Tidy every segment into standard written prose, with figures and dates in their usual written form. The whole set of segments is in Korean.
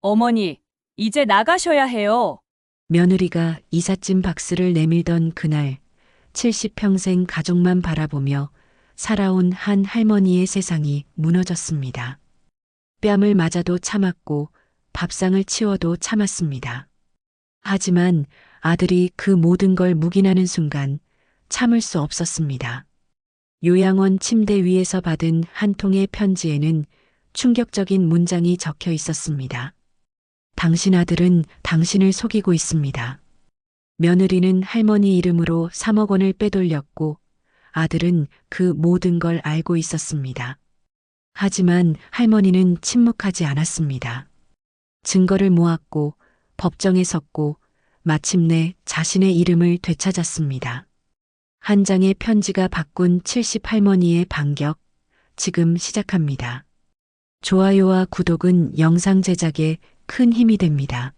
어머니, 이제 나가셔야 해요. 며느리가 이삿짐 박스를 내밀던 그날 70평생 가족만 바라보며 살아온 한 할머니의 세상이 무너졌습니다. 뺨을 맞아도 참았고 밥상을 치워도 참았습니다. 하지만 아들이 그 모든 걸 묵인하는 순간 참을 수 없었습니다. 요양원 침대 위에서 받은 한 통의 편지에는 충격적인 문장이 적혀 있었습니다. 당신 아들은 당신을 속이고 있습니다. 며느리는 할머니 이름으로 3억 원을 빼돌렸고 아들은 그 모든 걸 알고 있었습니다. 하지만 할머니는 침묵하지 않았습니다. 증거를 모았고 법정에 섰고 마침내 자신의 이름을 되찾았습니다. 한 장의 편지가 바꾼 70 할머니의 반격, 지금 시작합니다. 좋아요와 구독은 영상 제작에 큰 힘이 됩니다.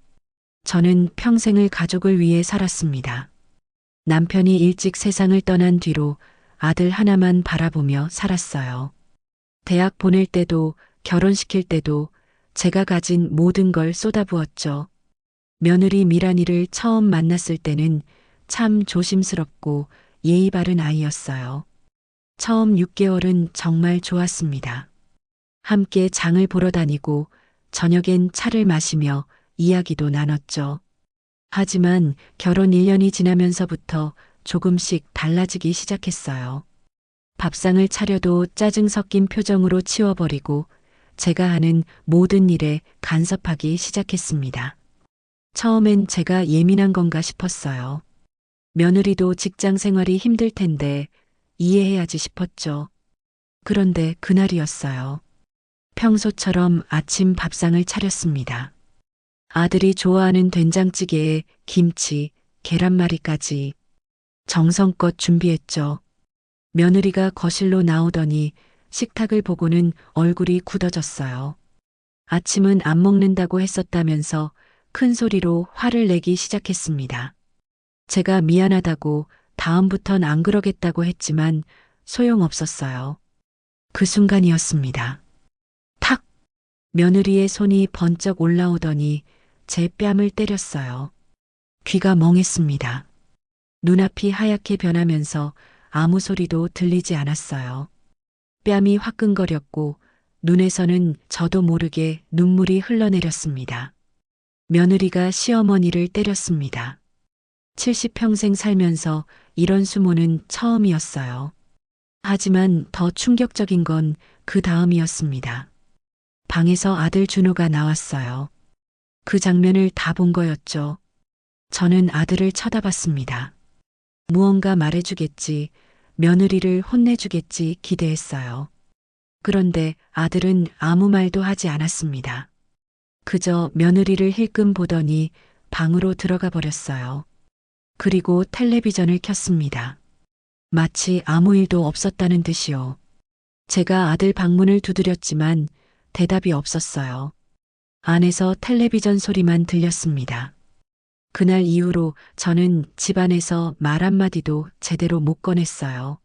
저는 평생을 가족을 위해 살았습니다. 남편이 일찍 세상을 떠난 뒤로 아들 하나만 바라보며 살았어요. 대학 보낼 때도 결혼시킬 때도 제가 가진 모든 걸 쏟아부었죠. 며느리 미란이를 처음 만났을 때는 참 조심스럽고 예의 바른 아이였어요. 처음 6개월은 정말 좋았습니다. 함께 장을 보러 다니고 저녁엔 차를 마시며 이야기도 나눴죠. 하지만 결혼 1년이 지나면서부터 조금씩 달라지기 시작했어요. 밥상을 차려도 짜증 섞인 표정으로 치워버리고 제가 하는 모든 일에 간섭하기 시작했습니다. 처음엔 제가 예민한 건가 싶었어요. 며느리도 직장 생활이 힘들 텐데 이해해야지 싶었죠. 그런데 그날이었어요. 평소처럼 아침 밥상을 차렸습니다. 아들이 좋아하는 된장찌개에 김치, 계란말이까지 정성껏 준비했죠. 며느리가 거실로 나오더니 식탁을 보고는 얼굴이 굳어졌어요. 아침은 안 먹는다고 했었다면서 큰 소리로 화를 내기 시작했습니다. 제가 미안하다고 다음부턴 안 그러겠다고 했지만 소용없었어요. 그 순간이었습니다. 탁! 며느리의 손이 번쩍 올라오더니 제 뺨을 때렸어요. 귀가 멍했습니다. 눈앞이 하얗게 변하면서 아무 소리도 들리지 않았어요. 뺨이 화끈거렸고 눈에서는 저도 모르게 눈물이 흘러내렸습니다. 며느리가 시어머니를 때렸습니다. 70평생 살면서 이런 수모는 처음이었어요. 하지만 더 충격적인 건 그 다음이었습니다. 방에서 아들 준호가 나왔어요. 그 장면을 다 본 거였죠. 저는 아들을 쳐다봤습니다. 무언가 말해주겠지, 며느리를 혼내주겠지 기대했어요. 그런데 아들은 아무 말도 하지 않았습니다. 그저 며느리를 힐끔 보더니 방으로 들어가 버렸어요. 그리고 텔레비전을 켰습니다. 마치 아무 일도 없었다는 듯이요. 제가 아들 방문을 두드렸지만 대답이 없었어요. 안에서 텔레비전 소리만 들렸습니다. 그날 이후로 저는 집안에서 말 한마디도 제대로 못 꺼냈어요.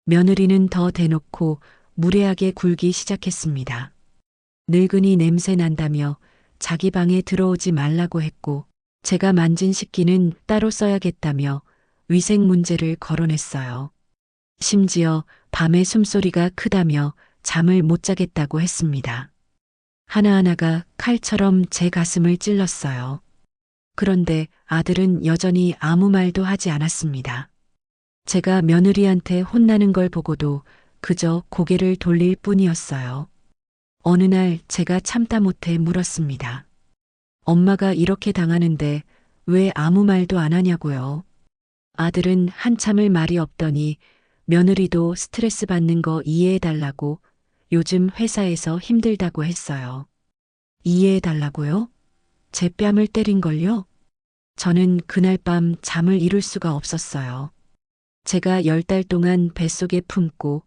며느리는 더 대놓고 무례하게 굴기 시작했습니다. 늙은이 냄새 난다며 자기 방에 들어오지 말라고 했고 제가 만진 식기는 따로 써야겠다며 위생 문제를 거론했어요. 심지어 밤에 숨소리가 크다며 잠을 못 자겠다고 했습니다. 하나하나가 칼처럼 제 가슴을 찔렀어요. 그런데 아들은 여전히 아무 말도 하지 않았습니다. 제가 며느리한테 혼나는 걸 보고도 그저 고개를 돌릴 뿐이었어요. 어느 날 제가 참다 못해 물었습니다. 엄마가 이렇게 당하는데 왜 아무 말도 안 하냐고요. 아들은 한참을 말이 없더니 며느리도 스트레스 받는 거 이해해달라고 요즘 회사에서 힘들다고 했어요. 이해해달라고요? 제 뺨을 때린걸요? 저는 그날 밤 잠을 이룰 수가 없었어요. 제가 10달 동안 뱃속에 품고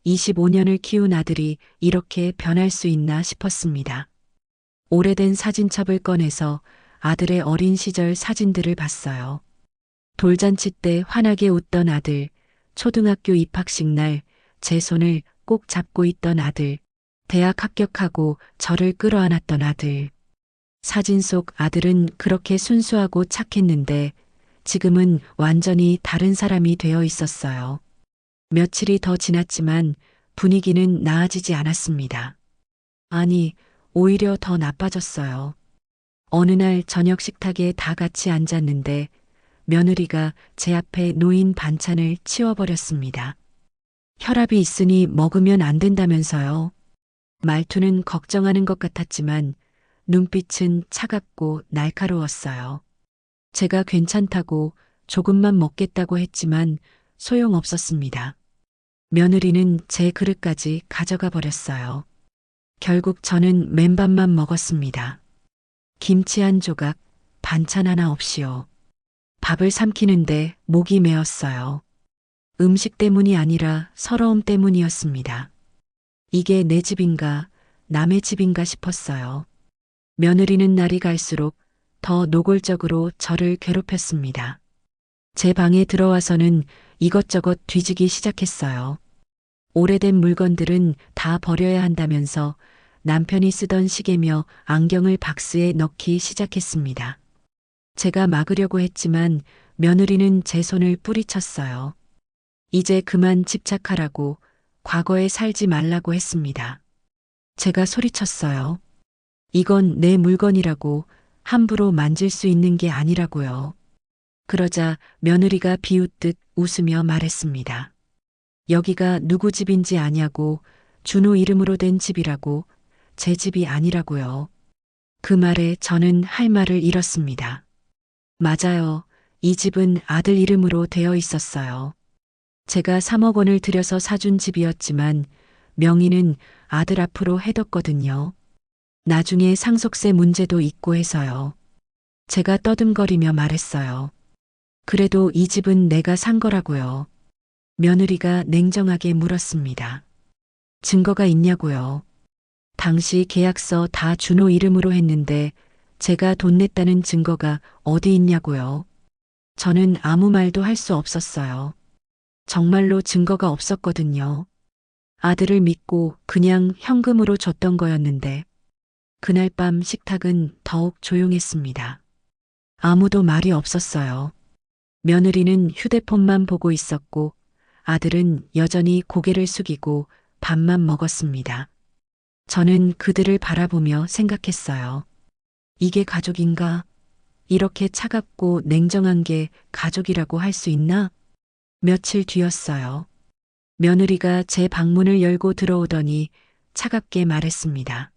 25년을 키운 아들이 이렇게 변할 수 있나 싶었습니다. 오래된 사진첩을 꺼내서 아들의 어린 시절 사진들을 봤어요. 돌잔치 때 환하게 웃던 아들, 초등학교 입학식 날 제 손을 꼭 잡고 있던 아들, 대학 합격하고 저를 끌어안았던 아들. 사진 속 아들은 그렇게 순수하고 착했는데 지금은 완전히 다른 사람이 되어 있었어요. 며칠이 더 지났지만 분위기는 나아지지 않았습니다. 아니, 오히려 더 나빠졌어요. 어느 날 저녁 식탁에 다 같이 앉았는데 며느리가 제 앞에 놓인 반찬을 치워버렸습니다. 혈압이 있으니 먹으면 안 된다면서요. 말투는 걱정하는 것 같았지만 눈빛은 차갑고 날카로웠어요. 제가 괜찮다고 조금만 먹겠다고 했지만 소용없었습니다. 며느리는 제 그릇까지 가져가 버렸어요. 결국 저는 맨밥만 먹었습니다. 김치 한 조각, 반찬 하나 없이요. 밥을 삼키는데 목이 메었어요. 음식 때문이 아니라 서러움 때문이었습니다. 이게 내 집인가, 남의 집인가 싶었어요. 며느리는 날이 갈수록 더 노골적으로 저를 괴롭혔습니다. 제 방에 들어와서는 이것저것 뒤지기 시작했어요. 오래된 물건들은 다 버려야 한다면서 남편이 쓰던 시계며 안경을 박스에 넣기 시작했습니다. 제가 막으려고 했지만 며느리는 제 손을 뿌리쳤어요. 이제 그만 집착하라고, 과거에 살지 말라고 했습니다. 제가 소리쳤어요. 이건 내 물건이라고, 함부로 만질 수 있는 게 아니라고요. 그러자 며느리가 비웃듯 웃으며 말했습니다. 여기가 누구 집인지 아냐고, 준호 이름으로 된 집이라고, 제 집이 아니라고요. 그 말에 저는 할 말을 잃었습니다. 맞아요. 이 집은 아들 이름으로 되어 있었어요. 제가 3억 원을 들여서 사준 집이었지만 명의는 아들 앞으로 해뒀거든요. 나중에 상속세 문제도 있고 해서요. 제가 떠듬거리며 말했어요. 그래도 이 집은 내가 산 거라고요. 며느리가 냉정하게 물었습니다. 증거가 있냐고요. 당시 계약서 다 준호 이름으로 했는데 제가 돈 냈다는 증거가 어디 있냐고요. 저는 아무 말도 할 수 없었어요. 정말로 증거가 없었거든요. 아들을 믿고 그냥 현금으로 줬던 거였는데 그날 밤 식탁은 더욱 조용했습니다. 아무도 말이 없었어요. 며느리는 휴대폰만 보고 있었고 아들은 여전히 고개를 숙이고 밥만 먹었습니다. 저는 그들을 바라보며 생각했어요. 이게 가족인가? 이렇게 차갑고 냉정한 게 가족이라고 할 수 있나? 며칠 뒤였어요. 며느리가 제 방문을 열고 들어오더니 차갑게 말했습니다.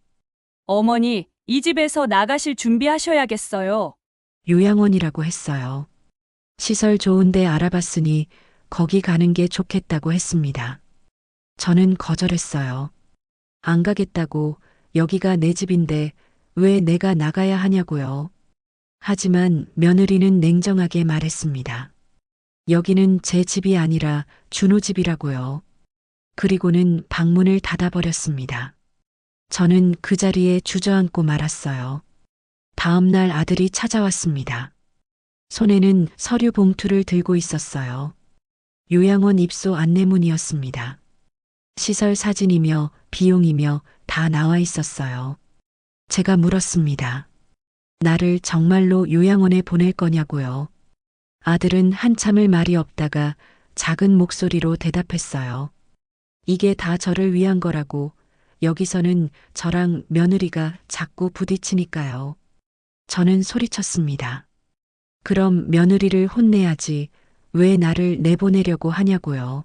어머니, 이 집에서 나가실 준비하셔야겠어요. 요양원이라고 했어요. 시설 좋은데 알아봤으니 거기 가는 게 좋겠다고 했습니다. 저는 거절했어요. 안 가겠다고, 여기가 내 집인데 왜 내가 나가야 하냐고요. 하지만 며느리는 냉정하게 말했습니다. 여기는 제 집이 아니라 준호 집이라고요. 그리고는 방문을 닫아버렸습니다. 저는 그 자리에 주저앉고 말았어요. 다음 날 아들이 찾아왔습니다. 손에는 서류 봉투를 들고 있었어요. 요양원 입소 안내문이었습니다. 시설 사진이며 비용이며 다 나와 있었어요. 제가 물었습니다. 나를 정말로 요양원에 보낼 거냐고요. 아들은 한참을 말이 없다가 작은 목소리로 대답했어요. 이게 다 저를 위한 거라고. 여기서는 저랑 며느리가 자꾸 부딪히니까요. 저는 소리쳤습니다. 그럼 며느리를 혼내야지 왜 나를 내보내려고 하냐고요.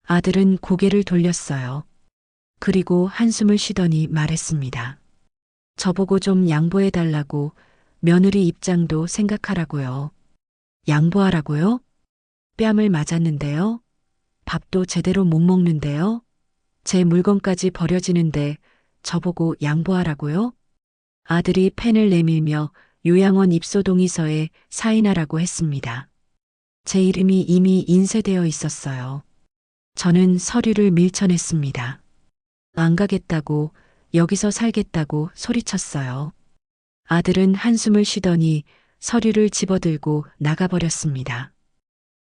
아들은 고개를 돌렸어요. 그리고 한숨을 쉬더니 말했습니다. 저보고 좀 양보해 달라고, 며느리 입장도 생각하라고요. 양보하라고요? 뺨을 맞았는데요. 밥도 제대로 못 먹는데요. 제 물건까지 버려지는데 저보고 양보하라고요? 아들이 펜을 내밀며 요양원 입소 동의서에 사인하라고 했습니다. 제 이름이 이미 인쇄되어 있었어요. 저는 서류를 밀쳐냈습니다. 안 가겠다고, 여기서 살겠다고 소리쳤어요. 아들은 한숨을 쉬더니 서류를 집어들고 나가버렸습니다.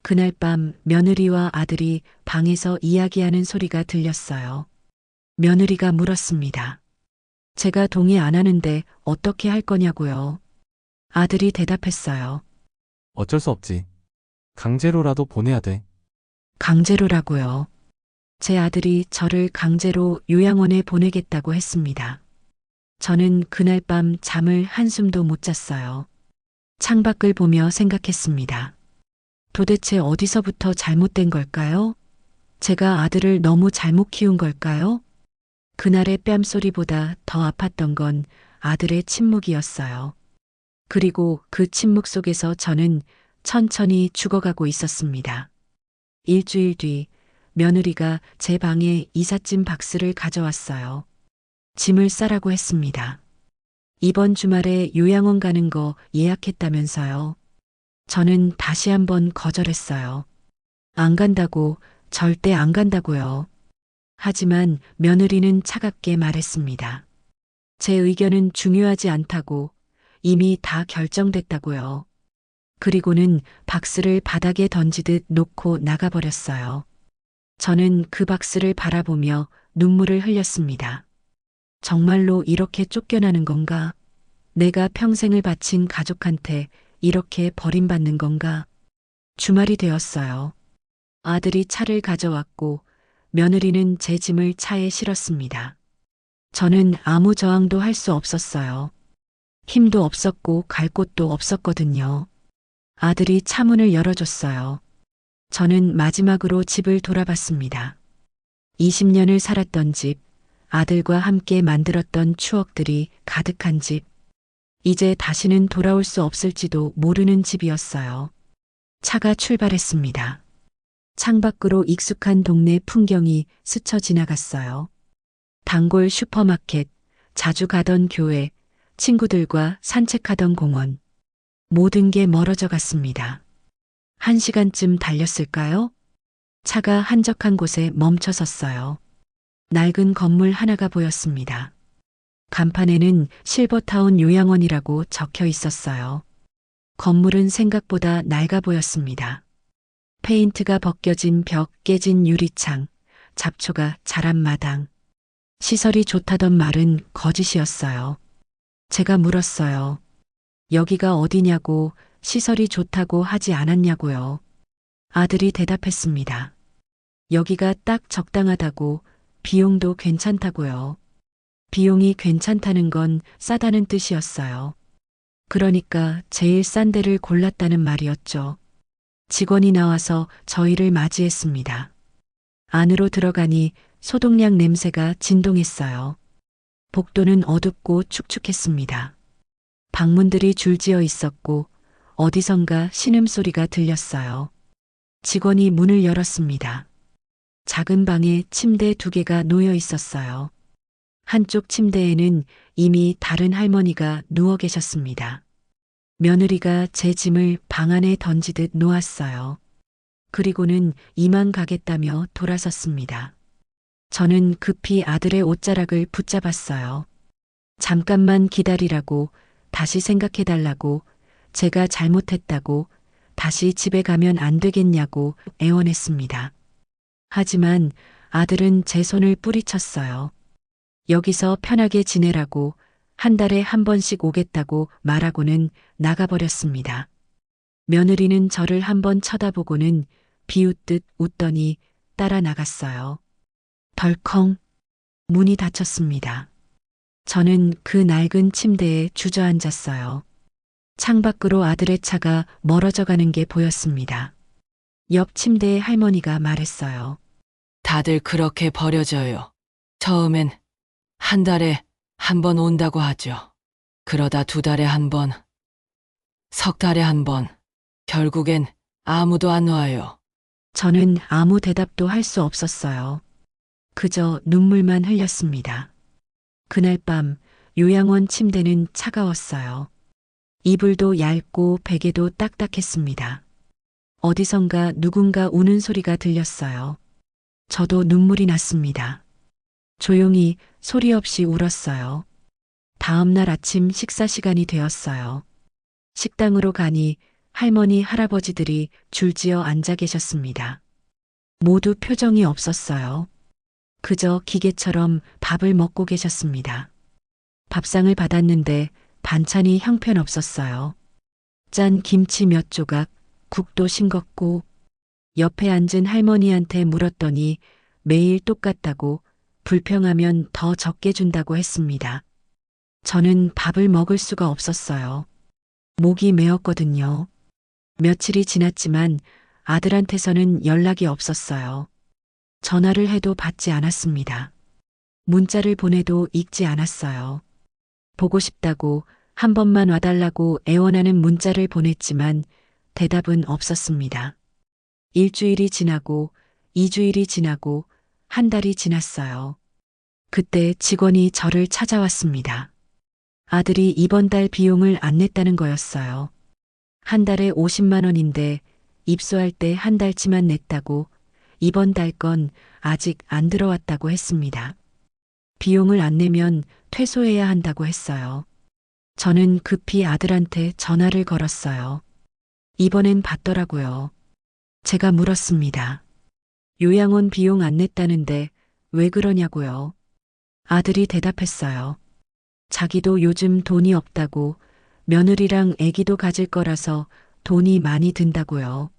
그날 밤 며느리와 아들이 방에서 이야기하는 소리가 들렸어요. 며느리가 물었습니다. 제가 동의 안 하는데 어떻게 할 거냐고요. 아들이 대답했어요. 어쩔 수 없지. 강제로라도 보내야 돼. 강제로라고요. 제 아들이 저를 강제로 요양원에 보내겠다고 했습니다. 저는 그날 밤 잠을 한숨도 못 잤어요. 창밖을 보며 생각했습니다. 도대체 어디서부터 잘못된 걸까요? 제가 아들을 너무 잘못 키운 걸까요? 그날의 뺨소리보다 더 아팠던 건 아들의 침묵이었어요. 그리고 그 침묵 속에서 저는 천천히 죽어가고 있었습니다. 일주일 뒤 며느리가 제 방에 이삿짐 박스를 가져왔어요. 짐을 싸라고 했습니다. 이번 주말에 요양원 가는 거 예약했다면서요. 저는 다시 한번 거절했어요. 안 간다고, 절대 안 간다고요. 하지만 며느리는 차갑게 말했습니다. 제 의견은 중요하지 않다고, 이미 다 결정됐다고요. 그리고는 박스를 바닥에 던지듯 놓고 나가버렸어요. 저는 그 박스를 바라보며 눈물을 흘렸습니다. 정말로 이렇게 쫓겨나는 건가? 내가 평생을 바친 가족한테 이렇게 버림받는 건가? 주말이 되었어요. 아들이 차를 가져왔고 며느리는 제 짐을 차에 실었습니다. 저는 아무 저항도 할 수 없었어요. 힘도 없었고 갈 곳도 없었거든요. 아들이 차문을 열어줬어요. 저는 마지막으로 집을 돌아봤습니다. 20년을 살았던 집, 아들과 함께 만들었던 추억들이 가득한 집. 이제 다시는 돌아올 수 없을지도 모르는 집이었어요. 차가 출발했습니다. 창밖으로 익숙한 동네 풍경이 스쳐 지나갔어요. 단골 슈퍼마켓, 자주 가던 교회, 친구들과 산책하던 공원. 모든 게 멀어져 갔습니다. 1시간쯤 달렸을까요? 차가 한적한 곳에 멈춰 섰어요. 낡은 건물 하나가 보였습니다. 간판에는 실버타운 요양원이라고 적혀 있었어요. 건물은 생각보다 낡아 보였습니다. 페인트가 벗겨진 벽, 깨진 유리창, 잡초가 자란 마당. 시설이 좋다던 말은 거짓이었어요. 제가 물었어요. 여기가 어디냐고, 시설이 좋다고 하지 않았냐고요. 아들이 대답했습니다. 여기가 딱 적당하다고, 비용도 괜찮다고요. 비용이 괜찮다는 건 싸다는 뜻이었어요. 그러니까 제일 싼 데를 골랐다는 말이었죠. 직원이 나와서 저희를 맞이했습니다. 안으로 들어가니 소독약 냄새가 진동했어요. 복도는 어둡고 축축했습니다. 방문들이 줄지어 있었고 어디선가 신음소리가 들렸어요. 직원이 문을 열었습니다. 작은 방에 침대 2개가 놓여 있었어요. 한쪽 침대에는 이미 다른 할머니가 누워 계셨습니다. 며느리가 제 짐을 방 안에 던지듯 놓았어요. 그리고는 이만 가겠다며 돌아섰습니다. 저는 급히 아들의 옷자락을 붙잡았어요. 잠깐만 기다리라고, 다시 생각해달라고, 제가 잘못했다고, 다시 집에 가면 안 되겠냐고 애원했습니다. 하지만 아들은 제 손을 뿌리쳤어요. 여기서 편하게 지내라고, 한 달에 한 번씩 오겠다고 말하고는 나가버렸습니다. 며느리는 저를 한번 쳐다보고는 비웃듯 웃더니 따라 나갔어요. 덜컹 문이 닫혔습니다. 저는 그 낡은 침대에 주저앉았어요. 창밖으로 아들의 차가 멀어져 가는 게 보였습니다. 옆 침대의 할머니가 말했어요. 다들 그렇게 버려져요. 처음엔 한 달에 한 번 온다고 하죠. 그러다 2달에 한 번, 석 달에 한 번, 결국엔 아무도 안 와요. 저는 아무 대답도 할 수 없었어요. 그저 눈물만 흘렸습니다. 그날 밤 요양원 침대는 차가웠어요. 이불도 얇고 베개도 딱딱했습니다. 어디선가 누군가 우는 소리가 들렸어요. 저도 눈물이 났습니다. 조용히 소리 없이 울었어요. 다음 날 아침 식사 시간이 되었어요. 식당으로 가니 할머니, 할아버지들이 줄지어 앉아 계셨습니다. 모두 표정이 없었어요. 그저 기계처럼 밥을 먹고 계셨습니다. 밥상을 받았는데 반찬이 형편없었어요. 짠 김치 몇 조각, 국도 싱겁고 옆에 앉은 할머니한테 물었더니 매일 똑같다고 불평하면 더 적게 준다고 했습니다. 저는 밥을 먹을 수가 없었어요. 목이 메었거든요. 며칠이 지났지만 아들한테서는 연락이 없었어요. 전화를 해도 받지 않았습니다. 문자를 보내도 읽지 않았어요. 보고 싶다고 한 번만 와달라고 애원하는 문자를 보냈지만 대답은 없었습니다. 일주일이 지나고 2주일이 지나고 한 달이 지났어요. 그때 직원이 저를 찾아왔습니다. 아들이 이번 달 비용을 안 냈다는 거였어요. 한 달에 50만 원인데 입소할 때 한 달치만 냈다고 이번 달 건 아직 안 들어왔다고 했습니다. 비용을 안 내면 퇴소해야 한다고 했어요. 저는 급히 아들한테 전화를 걸었어요. 이번엔 받더라고요. 제가 물었습니다. 요양원 비용 안 냈다는데 왜 그러냐고요. 아들이 대답했어요. 자기도 요즘 돈이 없다고 며느리랑 아기도 가질 거라서 돈이 많이 든다고요.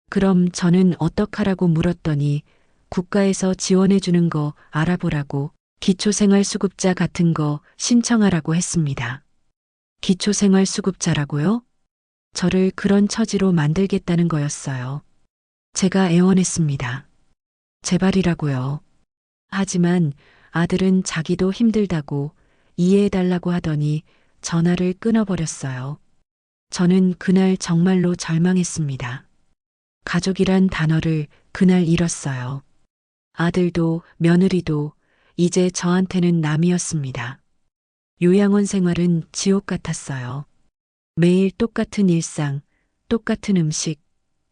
그럼 저는 어떡하라고 물었더니 국가에서 지원해 주는 거 알아보라고 기초생활수급자 같은 거 신청하라고 했습니다. 기초생활수급자라고요? 저를 그런 처지로 만들겠다는 거였어요. 제가 애원했습니다. 제발이라고요. 하지만 아들은 자기도 힘들다고 이해해달라고 하더니 전화를 끊어버렸어요. 저는 그날 정말로 절망했습니다. 가족이란 단어를 그날 잃었어요. 아들도 며느리도 이제 저한테는 남이었습니다. 요양원 생활은 지옥 같았어요. 매일 똑같은 일상, 똑같은 음식,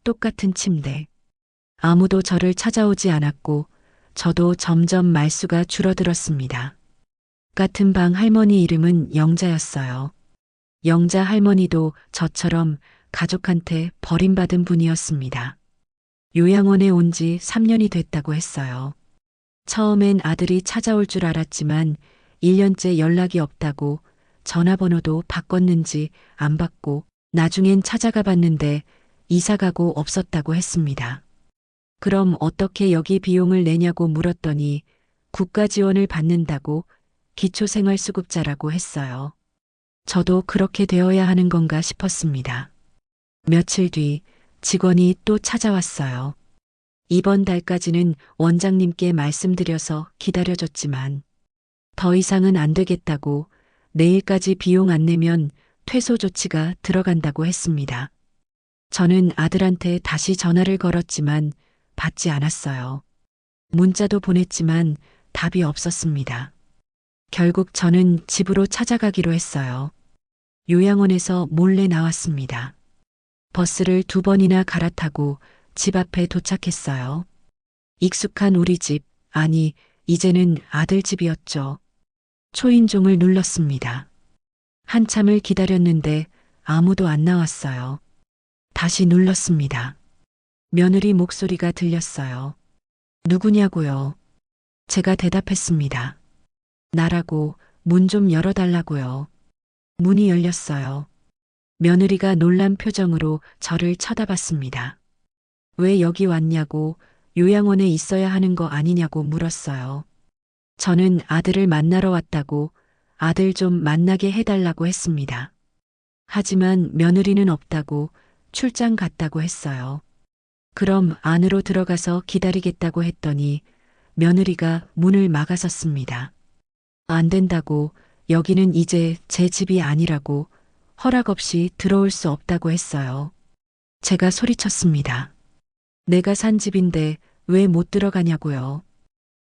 똑같은 침대. 아무도 저를 찾아오지 않았고 저도 점점 말수가 줄어들었습니다. 같은 방 할머니 이름은 영자였어요. 영자 할머니도 저처럼 가족한테 버림받은 분이었습니다. 요양원에 온 지 3년이 됐다고 했어요. 처음엔 아들이 찾아올 줄 알았지만 1년째 연락이 없다고 전화번호도 바꿨는지 안 받고 나중엔 찾아가 봤는데 이사가고 없었다고 했습니다. 그럼 어떻게 여기 비용을 내냐고 물었더니 국가 지원을 받는다고 기초생활수급자라고 했어요. 저도 그렇게 되어야 하는 건가 싶었습니다. 며칠 뒤 직원이 또 찾아왔어요. 이번 달까지는 원장님께 말씀드려서 기다려줬지만 더 이상은 안 되겠다고 내일까지 비용 안 내면 퇴소 조치가 들어간다고 했습니다. 저는 아들한테 다시 전화를 걸었지만 받지 않았어요. 문자도 보냈지만 답이 없었습니다. 결국 저는 집으로 찾아가기로 했어요. 요양원에서 몰래 나왔습니다. 버스를 2번이나 갈아타고 집 앞에 도착했어요. 익숙한 우리 집, 아니, 이제는 아들 집이었죠. 초인종을 눌렀습니다. 한참을 기다렸는데 아무도 안 나왔어요. 다시 눌렀습니다. 며느리 목소리가 들렸어요. 누구냐고요? 제가 대답했습니다. 나라고 문 좀 열어달라고요. 문이 열렸어요. 며느리가 놀란 표정으로 저를 쳐다봤습니다. 왜 여기 왔냐고 요양원에 있어야 하는 거 아니냐고 물었어요. 저는 아들을 만나러 왔다고 아들 좀 만나게 해달라고 했습니다. 하지만 며느리는 없다고 출장 갔다고 했어요. 그럼 안으로 들어가서 기다리겠다고 했더니 며느리가 문을 막아섰습니다. 안 된다고, 여기는 이제 제 집이 아니라고, 허락 없이 들어올 수 없다고 했어요. 제가 소리쳤습니다. 내가 산 집인데 왜 못 들어가냐고요.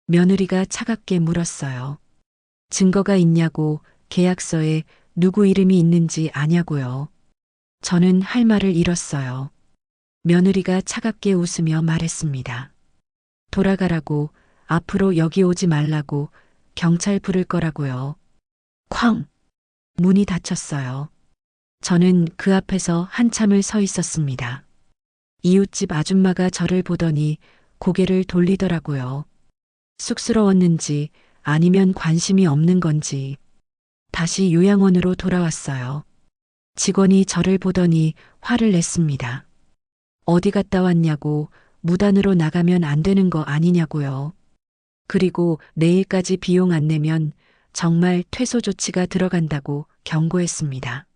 며느리가 차갑게 물었어요. 증거가 있냐고, 계약서에 누구 이름이 있는지 아냐고요. 저는 할 말을 잃었어요. 며느리가 차갑게 웃으며 말했습니다. 돌아가라고, 앞으로 여기 오지 말라고, 경찰 부를 거라고요. 쾅! 문이 닫혔어요. 저는 그 앞에서 한참을 서 있었습니다. 이웃집 아줌마가 저를 보더니 고개를 돌리더라고요. 쑥스러웠는지 아니면 관심이 없는 건지. 다시 요양원으로 돌아왔어요. 직원이 저를 보더니 화를 냈습니다. 어디 갔다 왔냐고, 무단으로 나가면 안 되는 거 아니냐고요. 그리고 내일까지 비용 안 내면 정말 퇴소 조치가 들어간다고 경고했습니다.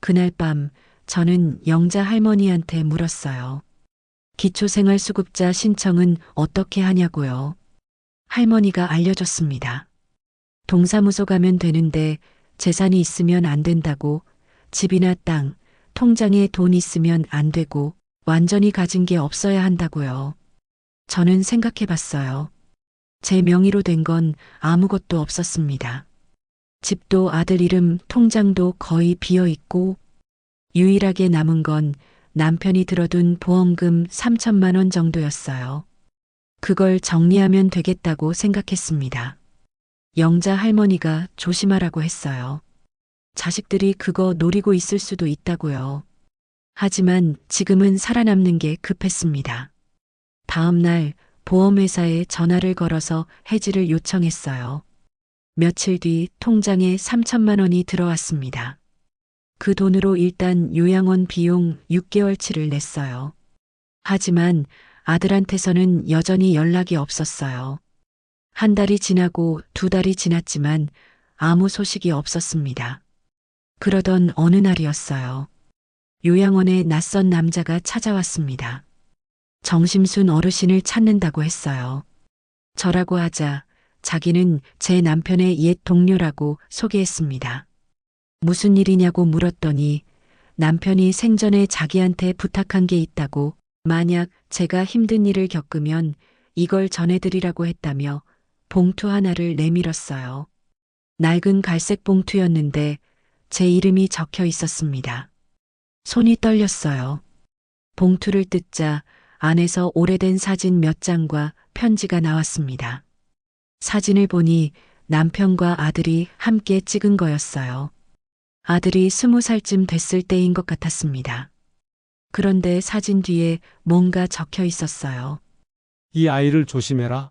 그날 밤 저는 영자 할머니한테 물었어요. 기초생활수급자 신청은 어떻게 하냐고요. 할머니가 알려줬습니다. 동사무소 가면 되는데 재산이 있으면 안 된다고, 집이나 땅, 통장에 돈 있으면 안 되고 완전히 가진 게 없어야 한다고요. 저는 생각해 봤어요. 제 명의로 된 건 아무것도 없었습니다. 집도 아들 이름, 통장도 거의 비어 있고 유일하게 남은 건 남편이 들어둔 보험금 3천만 원 정도였어요. 그걸 정리하면 되겠다고 생각했습니다. 영자 할머니가 조심하라고 했어요. 자식들이 그거 노리고 있을 수도 있다고요. 하지만 지금은 살아남는 게 급했습니다. 다음 날 보험회사에 전화를 걸어서 해지를 요청했어요. 며칠 뒤 통장에 3천만 원이 들어왔습니다. 그 돈으로 일단 요양원 비용 6개월치를 냈어요. 하지만 아들한테서는 여전히 연락이 없었어요. 한 달이 지나고 두 달이 지났지만 아무 소식이 없었습니다. 그러던 어느 날이었어요. 요양원에 낯선 남자가 찾아왔습니다. 정심순 어르신을 찾는다고 했어요. 저라고 하자 자기는 제 남편의 옛 동료라고 소개했습니다. 무슨 일이냐고 물었더니 남편이 생전에 자기한테 부탁한 게 있다고, 만약 제가 힘든 일을 겪으면 이걸 전해드리라고 했다며 봉투 하나를 내밀었어요. 낡은 갈색 봉투였는데 제 이름이 적혀 있었습니다. 손이 떨렸어요. 봉투를 뜯자 안에서 오래된 사진 몇 장과 편지가 나왔습니다. 사진을 보니 남편과 아들이 함께 찍은 거였어요. 아들이 20살쯤 됐을 때인 것 같았습니다. 그런데 사진 뒤에 뭔가 적혀 있었어요. 이 아이를 조심해라.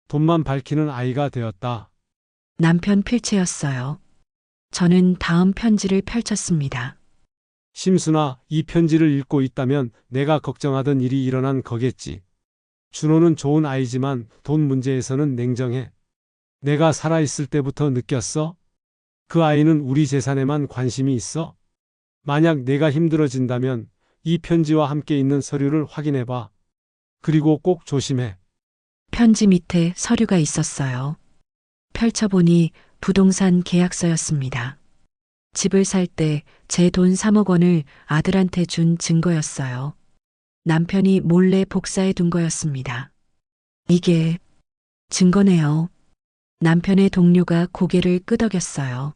돈만 밝히는 아이가 되었다. 남편 필체였어요. 저는 다음 편지를 펼쳤습니다. 심순아, 이 편지를 읽고 있다면 내가 걱정하던 일이 일어난 거겠지. 준호는 좋은 아이지만 돈 문제에서는 냉정해. 내가 살아있을 때부터 느꼈어. 그 아이는 우리 재산에만 관심이 있어. 만약 내가 힘들어진다면 이 편지와 함께 있는 서류를 확인해봐. 그리고 꼭 조심해. 편지 밑에 서류가 있었어요. 펼쳐보니 부동산 계약서였습니다. 집을 살 때 제 돈 3억 원을 아들한테 준 증거였어요. 남편이 몰래 복사해 둔 거였습니다. 이게 증거네요. 남편의 동료가 고개를 끄덕였어요.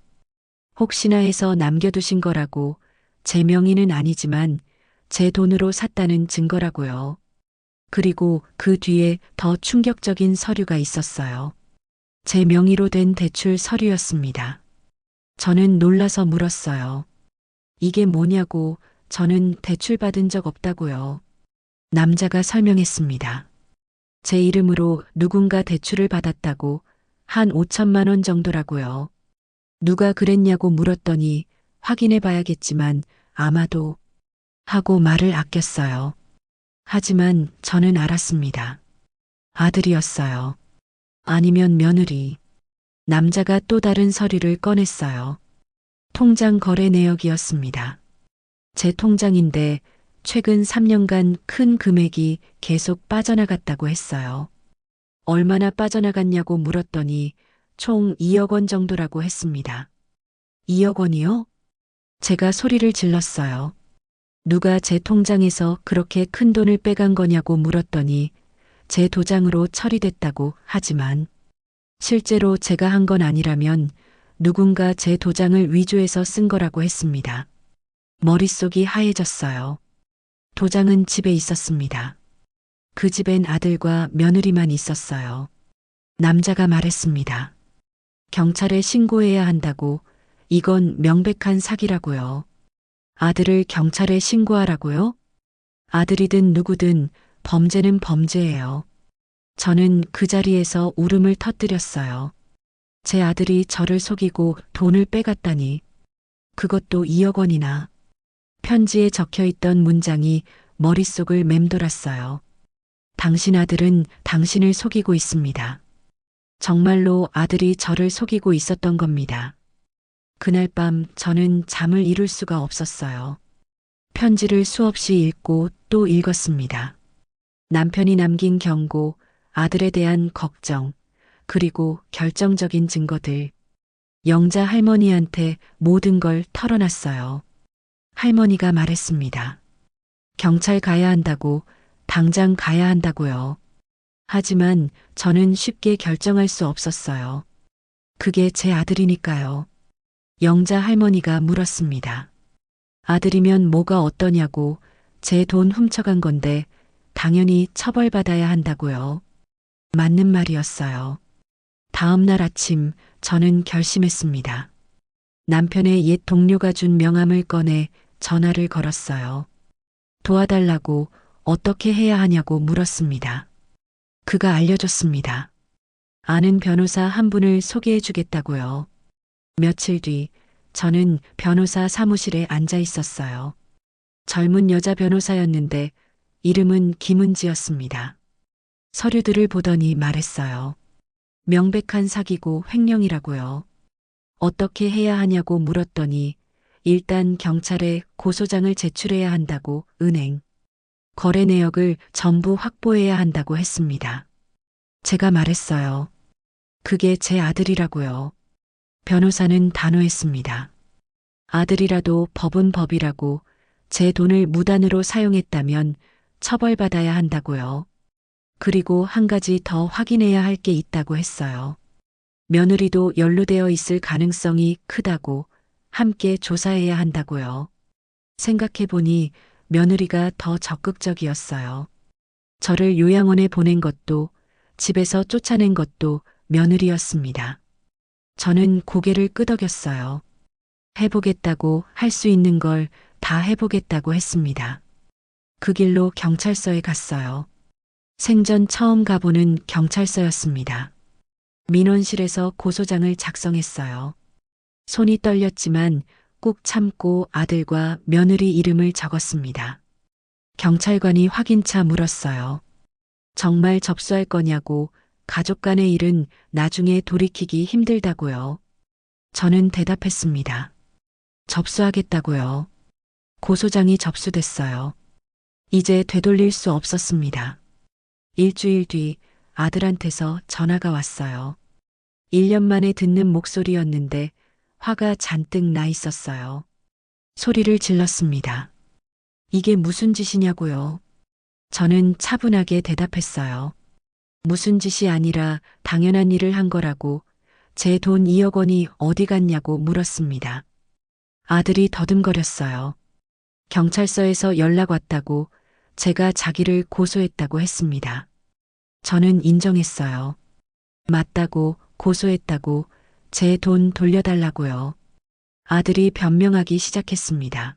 혹시나 해서 남겨두신 거라고, 제 명의는 아니지만 제 돈으로 샀다는 증거라고요. 그리고 그 뒤에 더 충격적인 서류가 있었어요. 제 명의로 된 대출 서류였습니다. 저는 놀라서 물었어요. 이게 뭐냐고. 저는 대출 받은 적 없다고요. 남자가 설명했습니다. 제 이름으로 누군가 대출을 받았다고, 한 5천만 원 정도라고요. 누가 그랬냐고 물었더니 확인해 봐야겠지만 아마도 하고 말을 아꼈어요. 하지만 저는 알았습니다. 아들이었어요. 아니면 며느리. 남자가 또 다른 서류를 꺼냈어요. 통장 거래 내역이었습니다. 제 통장인데 최근 3년간 큰 금액이 계속 빠져나갔다고 했어요. 얼마나 빠져나갔냐고 물었더니 총 2억 원 정도라고 했습니다. 2억 원이요? 제가 소리를 질렀어요. 누가 제 통장에서 그렇게 큰 돈을 빼간 거냐고 물었더니 제 도장으로 처리됐다고 하지만 실제로 제가 한 건 아니라면 누군가 제 도장을 위조해서 쓴 거라고 했습니다. 머릿속이 하얘졌어요. 도장은 집에 있었습니다. 그 집엔 아들과 며느리만 있었어요. 남자가 말했습니다. 경찰에 신고해야 한다고. 이건 명백한 사기라고요. 아들을 경찰에 신고하라고요? 아들이든 누구든 범죄는 범죄예요. 저는 그 자리에서 울음을 터뜨렸어요. 제 아들이 저를 속이고 돈을 빼갔다니. 그것도 2억 원이나. 편지에 적혀 있던 문장이 머릿속을 맴돌았어요. 당신 아들은 당신을 속이고 있습니다. 정말로 아들이 저를 속이고 있었던 겁니다. 그날 밤 저는 잠을 이룰 수가 없었어요. 편지를 수없이 읽고 또 읽었습니다. 남편이 남긴 경고, 아들에 대한 걱정, 그리고 결정적인 증거들. 영자 할머니한테 모든 걸 털어놨어요. 할머니가 말했습니다. 경찰 가야 한다고, 당장 가야 한다고요. 하지만 저는 쉽게 결정할 수 없었어요. 그게 제 아들이니까요. 영자 할머니가 물었습니다. 아들이면 뭐가 어떠냐고. 제 돈 훔쳐간 건데 당연히 처벌받아야 한다고요. 맞는 말이었어요. 다음 날 아침 저는 결심했습니다. 남편의 옛 동료가 준 명함을 꺼내 전화를 걸었어요. 도와달라고, 어떻게 해야 하냐고 물었습니다. 그가 알려줬습니다. 아는 변호사 한 분을 소개해 주겠다고요. 며칠 뒤 저는 변호사 사무실에 앉아 있었어요. 젊은 여자 변호사였는데 이름은 김은지였습니다. 서류들을 보더니 말했어요. 명백한 사기고 횡령이라고요. 어떻게 해야 하냐고 물었더니 일단 경찰에 고소장을 제출해야 한다고, 은행, 거래 내역을 전부 확보해야 한다고 했습니다. 제가 말했어요. 그게 제 아들이라고요. 변호사는 단호했습니다. 아들이라도 법은 법이라고, 제 돈을 무단으로 사용했다면 처벌받아야 한다고요. 그리고 한 가지 더 확인해야 할 게 있다고 했어요. 며느리도 연루되어 있을 가능성이 크다고, 함께 조사해야 한다고요. 생각해보니 며느리가 더 적극적이었어요. 저를 요양원에 보낸 것도, 집에서 쫓아낸 것도 며느리였습니다. 저는 고개를 끄덕였어요. 해보겠다고, 할 수 있는 걸 다 해보겠다고 했습니다. 그 길로 경찰서에 갔어요. 생전 처음 가보는 경찰서였습니다. 민원실에서 고소장을 작성했어요. 손이 떨렸지만 꾹 참고 아들과 며느리 이름을 적었습니다. 경찰관이 확인차 물었어요. 정말 접수할 거냐고. 가족 간의 일은 나중에 돌이키기 힘들다고요. 저는 대답했습니다. 접수하겠다고요. 고소장이 접수됐어요. 이제 되돌릴 수 없었습니다. 일주일 뒤 아들한테서 전화가 왔어요. 1년 만에 듣는 목소리였는데 화가 잔뜩 나 있었어요. 소리를 질렀습니다. 이게 무슨 짓이냐고요. 저는 차분하게 대답했어요. 무슨 짓이 아니라 당연한 일을 한 거라고. 제 돈 2억 원이 어디 갔냐고 물었습니다. 아들이 더듬거렸어요. 경찰서에서 연락 왔다고, 제가 자기를 고소했다고 했습니다. 저는 인정했어요. 맞다고, 고소했다고, 제 돈 돌려달라고요. 아들이 변명하기 시작했습니다.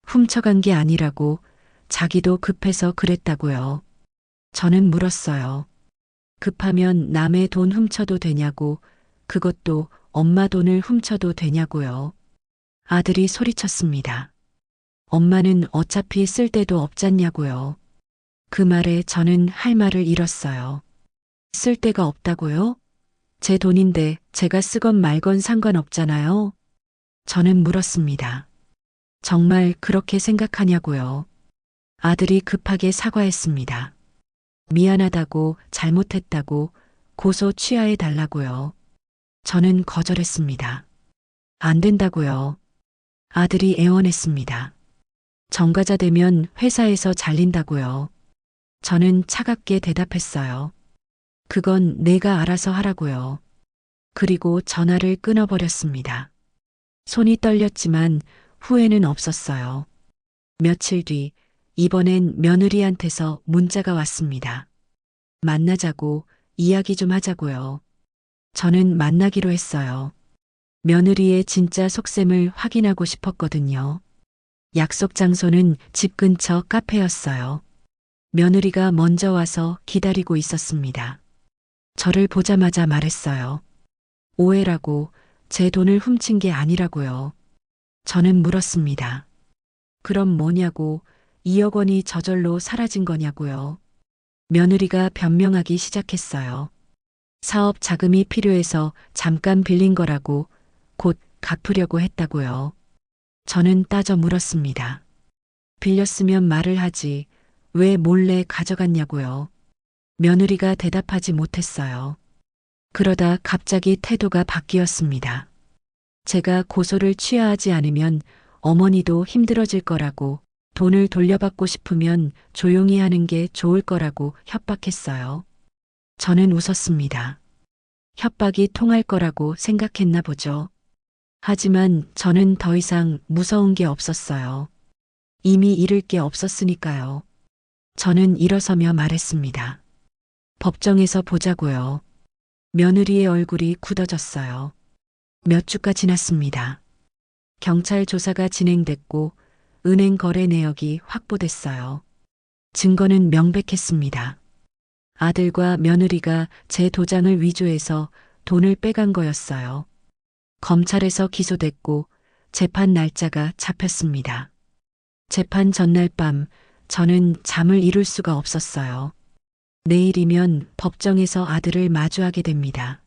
훔쳐간 게 아니라고, 자기도 급해서 그랬다고요. 저는 물었어요. 급하면 남의 돈 훔쳐도 되냐고, 그것도 엄마 돈을 훔쳐도 되냐고요. 아들이 소리쳤습니다. 엄마는 어차피 쓸 데도 없잖냐고요. 그 말에 저는 할 말을 잃었어요. 쓸 데가 없다고요? 제 돈인데 제가 쓰건 말건 상관없잖아요. 저는 물었습니다. 정말 그렇게 생각하냐고요. 아들이 급하게 사과했습니다. 미안하다고, 잘못했다고, 고소 취하해 달라고요. 저는 거절했습니다. 안 된다고요. 아들이 애원했습니다. 정가자 되면 회사에서 잘린다고요. 저는 차갑게 대답했어요. 그건 내가 알아서 하라고요. 그리고 전화를 끊어버렸습니다. 손이 떨렸지만 후회는 없었어요. 며칠 뒤 이번엔 며느리한테서 문자가 왔습니다. 만나자고, 이야기 좀 하자고요. 저는 만나기로 했어요. 며느리의 진짜 속셈을 확인하고 싶었거든요. 약속 장소는 집 근처 카페였어요. 며느리가 먼저 와서 기다리고 있었습니다. 저를 보자마자 말했어요. 오해라고 제 돈을 훔친 게 아니라고요. 저는 물었습니다. 그럼 뭐냐고 2억 원이 저절로 사라진 거냐고요. 며느리가 변명하기 시작했어요. 사업 자금이 필요해서 잠깐 빌린 거라고 곧 갚으려고 했다고요. 저는 따져 물었습니다. 빌렸으면 말을 하지 왜 몰래 가져갔냐고요. 며느리가 대답하지 못했어요. 그러다 갑자기 태도가 바뀌었습니다. 제가 고소를 취하하지 않으면 어머니도 힘들어질 거라고 돈을 돌려받고 싶으면 조용히 하는 게 좋을 거라고 협박했어요. 저는 웃었습니다. 협박이 통할 거라고 생각했나 보죠. 하지만 저는 더 이상 무서운 게 없었어요. 이미 잃을 게 없었으니까요. 저는 일어서며 말했습니다. 법정에서 보자고요. 며느리의 얼굴이 굳어졌어요. 몇 주가 지났습니다. 경찰 조사가 진행됐고 은행 거래 내역이 확보됐어요. 증거는 명백했습니다. 아들과 며느리가 제 도장을 위조해서 돈을 빼간 거였어요. 검찰에서 기소됐고 재판 날짜가 잡혔습니다. 재판 전날 밤 저는 잠을 이룰 수가 없었어요. 내일이면 법정에서 아들을 마주하게 됩니다.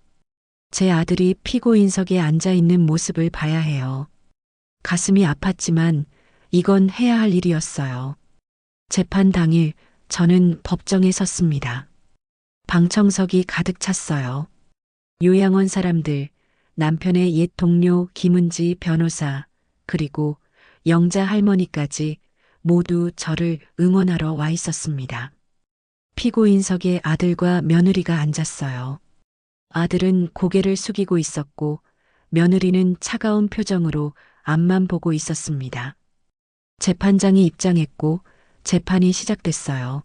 제 아들이 피고인석에 앉아 있는 모습을 봐야 해요. 가슴이 아팠지만 이건 해야 할 일이었어요. 재판 당일 저는 법정에 섰습니다. 방청석이 가득 찼어요. 요양원 사람들, 남편의 옛 동료 김은지 변호사, 그리고 영자 할머니까지 모두 저를 응원하러 와 있었습니다. 피고인석에 아들과 며느리가 앉았어요. 아들은 고개를 숙이고 있었고 며느리는 차가운 표정으로 앞만 보고 있었습니다. 재판장이 입장했고 재판이 시작됐어요.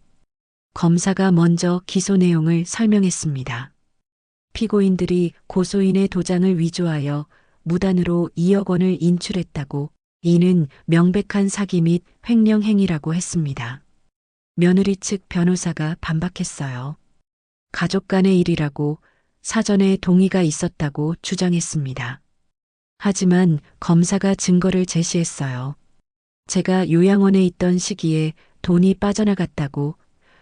검사가 먼저 기소 내용을 설명했습니다. 피고인들이 고소인의 도장을 위조하여 무단으로 2억 원을 인출했다고 이는 명백한 사기 및 횡령 행위라고 했습니다. 며느리 측 변호사가 반박했어요. 가족 간의 일이라고 사전에 동의가 있었다고 주장했습니다. 하지만 검사가 증거를 제시했어요. 제가 요양원에 있던 시기에 돈이 빠져나갔다고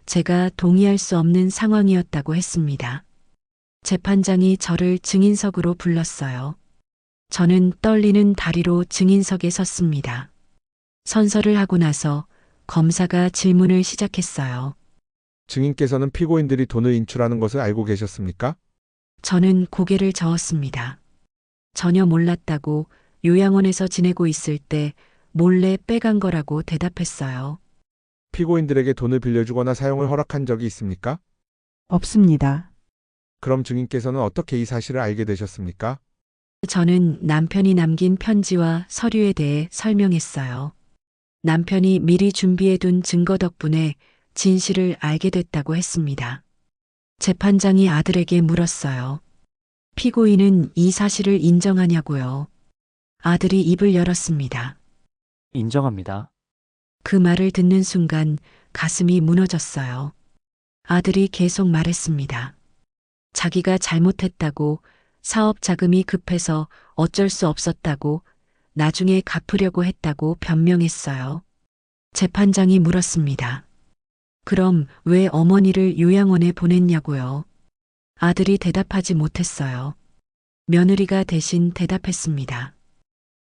제가 동의할 수 없는 상황이었다고 했습니다. 재판장이 저를 증인석으로 불렀어요. 저는 떨리는 다리로 증인석에 섰습니다. 선서를 하고 나서 검사가 질문을 시작했어요. 증인께서는 피고인들이 돈을 인출하는 것을 알고 계셨습니까? 저는 고개를 저었습니다. 전혀 몰랐다고 요양원에서 지내고 있을 때 몰래 빼간 거라고 대답했어요. 피고인들에게 돈을 빌려주거나 사용을 허락한 적이 있습니까? 없습니다. 그럼 증인께서는 어떻게 이 사실을 알게 되셨습니까? 저는 남편이 남긴 편지와 서류에 대해 설명했어요. 남편이 미리 준비해둔 증거 덕분에 진실을 알게 됐다고 했습니다. 재판장이 아들에게 물었어요. 피고인은 이 사실을 인정하냐고요. 아들이 입을 열었습니다. 인정합니다. 그 말을 듣는 순간 가슴이 무너졌어요. 아들이 계속 말했습니다. 자기가 잘못했다고, 사업 자금이 급해서 어쩔 수 없었다고, 나중에 갚으려고 했다고 변명했어요. 재판장이 물었습니다. 그럼 왜 어머니를 요양원에 보냈냐고요? 아들이 대답하지 못했어요. 며느리가 대신 대답했습니다.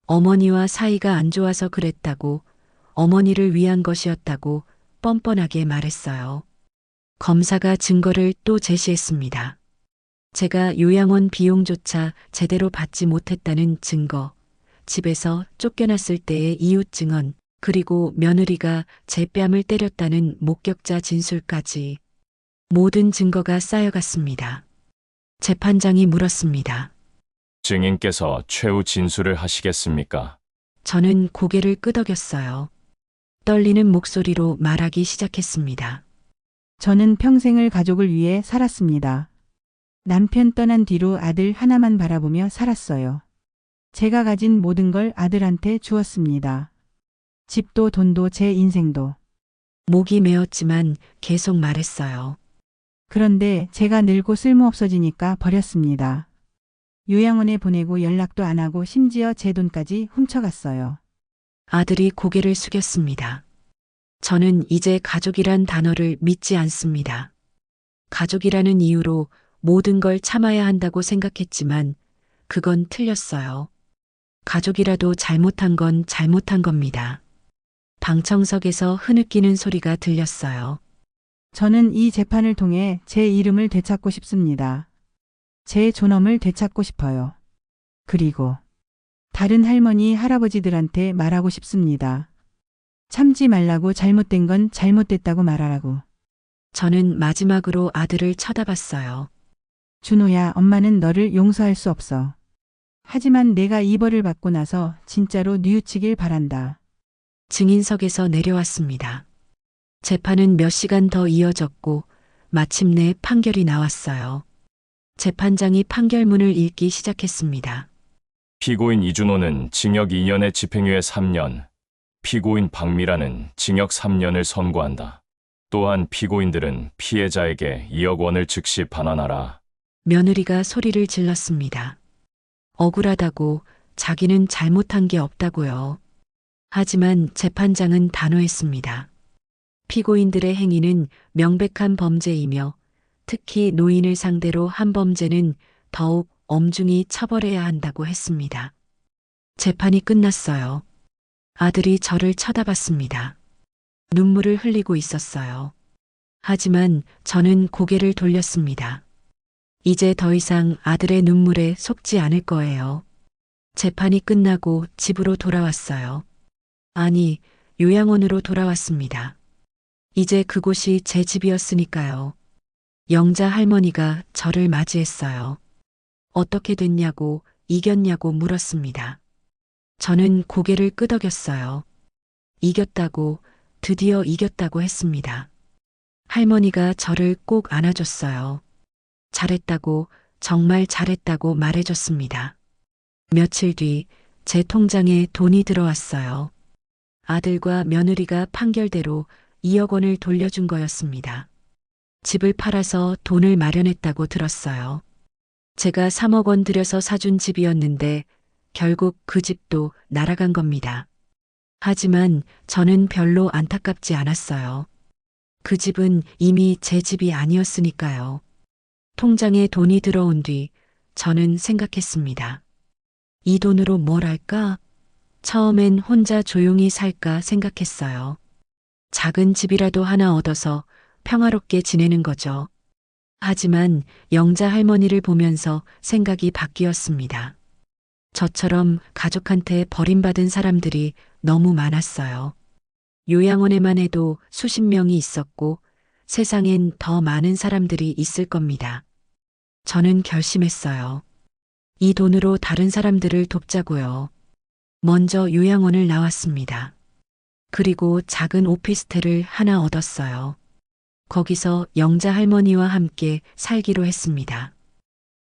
어머니와 사이가 안 좋아서 그랬다고, 어머니를 위한 것이었다고 뻔뻔하게 말했어요. 검사가 증거를 또 제시했습니다. 제가 요양원 비용조차 제대로 받지 못했다는 증거, 집에서 쫓겨났을 때의 이웃 증언, 그리고 며느리가 제 뺨을 때렸다는 목격자 진술까지 모든 증거가 쌓여갔습니다. 재판장이 물었습니다. 증인께서 최후 진술을 하시겠습니까? 저는 고개를 끄덕였어요. 떨리는 목소리로 말하기 시작했습니다. 저는 평생을 가족을 위해 살았습니다. 남편 떠난 뒤로 아들 하나만 바라보며 살았어요. 제가 가진 모든 걸 아들한테 주었습니다. 집도 돈도 제 인생도. 목이 메었지만 계속 말했어요. 그런데 제가 늙고 쓸모없어지니까 버렸습니다. 요양원에 보내고 연락도 안 하고 심지어 제 돈까지 훔쳐갔어요. 아들이 고개를 숙였습니다. 저는 이제 가족이란 단어를 믿지 않습니다. 가족이라는 이유로 모든 걸 참아야 한다고 생각했지만 그건 틀렸어요. 가족이라도 잘못한 건 잘못한 겁니다. 방청석에서 흐느끼는 소리가 들렸어요. 저는 이 재판을 통해 제 이름을 되찾고 싶습니다. 제 존엄을 되찾고 싶어요. 그리고 다른 할머니, 할아버지들한테 말하고 싶습니다. 참지 말라고, 잘못된 건 잘못됐다고 말하라고. 저는 마지막으로 아들을 쳐다봤어요. 준호야, 엄마는 너를 용서할 수 없어. 하지만 내가 이 벌을 받고 나서 진짜로 뉘우치길 바란다. 증인석에서 내려왔습니다. 재판은 몇 시간 더 이어졌고 마침내 판결이 나왔어요. 재판장이 판결문을 읽기 시작했습니다. 피고인 이준호는 징역 2년에 집행유예 3년, 피고인 박미라는 징역 3년을 선고한다. 또한 피고인들은 피해자에게 2억 원을 즉시 반환하라. 며느리가 소리를 질렀습니다. 억울하다고, 자기는 잘못한 게 없다고요. 하지만 재판장은 단호했습니다. 피고인들의 행위는 명백한 범죄이며 특히 노인을 상대로 한 범죄는 더욱 엄중히 처벌해야 한다고 했습니다. 재판이 끝났어요. 아들이 저를 쳐다봤습니다. 눈물을 흘리고 있었어요. 하지만 저는 고개를 돌렸습니다. 이제 더 이상 아들의 눈물에 속지 않을 거예요. 재판이 끝나고 집으로 돌아왔어요. 아니, 요양원으로 돌아왔습니다. 이제 그곳이 제 집이었으니까요. 영자 할머니가 저를 맞이했어요. 어떻게 됐냐고, 이겼냐고 물었습니다. 저는 고개를 끄덕였어요. 이겼다고, 드디어 이겼다고 했습니다. 할머니가 저를 꼭 안아줬어요. 잘했다고, 정말 잘했다고 말해줬습니다. 며칠 뒤 제 통장에 돈이 들어왔어요. 아들과 며느리가 판결대로 2억 원을 돌려준 거였습니다. 집을 팔아서 돈을 마련했다고 들었어요. 제가 3억 원 들여서 사준 집이었는데 결국 그 집도 날아간 겁니다. 하지만 저는 별로 안타깝지 않았어요. 그 집은 이미 제 집이 아니었으니까요. 통장에 돈이 들어온 뒤 저는 생각했습니다. 이 돈으로 뭘 할까? 처음엔 혼자 조용히 살까 생각했어요. 작은 집이라도 하나 얻어서 평화롭게 지내는 거죠. 하지만 영자 할머니를 보면서 생각이 바뀌었습니다. 저처럼 가족한테 버림받은 사람들이 너무 많았어요. 요양원에만 해도 수십 명이 있었고 세상엔 더 많은 사람들이 있을 겁니다. 저는 결심했어요. 이 돈으로 다른 사람들을 돕자고요. 먼저 요양원을 나왔습니다. 그리고 작은 오피스텔을 하나 얻었어요. 거기서 영자 할머니와 함께 살기로 했습니다.